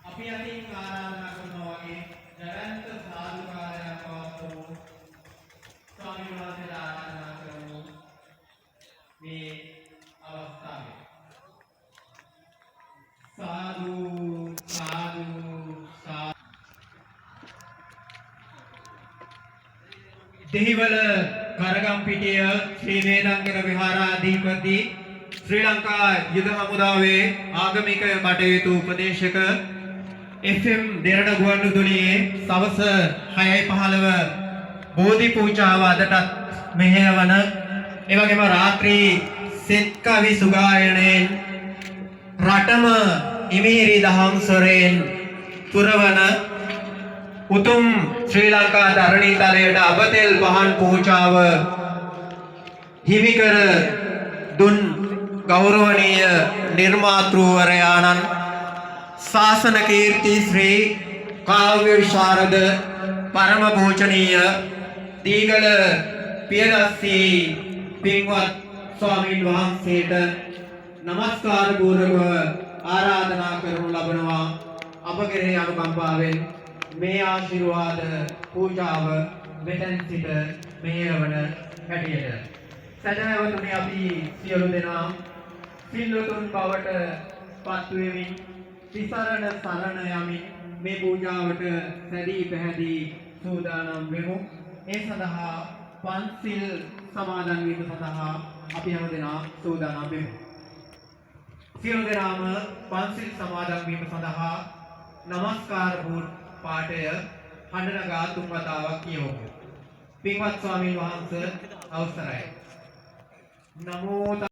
අපි අතින් ආරාධනා කරනවා වගේ ජයන්ත සාදුකාරයක් පවත්වමු. ස්වාමීන් වහන්සේලා ආරාධනා කරමු මේ අවස්ථාවේ. සාදු සාදු සාදු. දෙහිවල කරගම්පිටිය ශ්‍රී වේදංගර විහාරාධිපති ශ්‍රී ලංකා යුද හමුදාවේ ආගමික කටයුතු උපදේශක FM දෙරණ ගුවන්විදුලියේ සවස 6:15 බෝධි පූජාව අදටත් මෙහෙයවන එවැගේම රාත්‍රී සෙත් කවි සුගායනයෙන් රටම ඉමිහිරි දහම් ස්වරයෙන් පුරවන උතුම් ශ්‍රී ලංකා ධරණී තලයට අබතෙල් පහන් පූජාව හිමිකර දුන් ගෞරවනීය නිර්මාතෘවරයාණන් ශාසන කීර්ති ශ්‍රී කාව්‍ය විශාරද පරම පූජනීය දීගල පියදස්සී පින්වත් ස්වාමීන් වහන්සේට නමස්කාර පූර්වකව ආරාධනා කරනු ලබනවා. අප කෙරෙහි අනුකම්පාවෙන් මේ ආශිර්වාද පූජාව මෙතෙන් සිට මෙහෙයවන හැටියට සදහවතුනි අපි සියලු දෙනා සිල්වතුන් බවට පත් වෙමින් තිසරණ සරණ යමින් මේ පූජාවට සැදී පැහැදී සූදානම් වෙමු. ඒ සඳහා පන්සිල් සමාදන් වීම සඳහා අපි හැම දෙනා සූදානම් වෙමු. සියලු දෙනාම පන්සිල් සමාදන් වීම සඳහා නමස්කාර පාඨය හඬනගා තුන් වතාවක් කියවමු. පින්වත් ස්වාමීන් වහන්සේ අවසරයි. නමෝ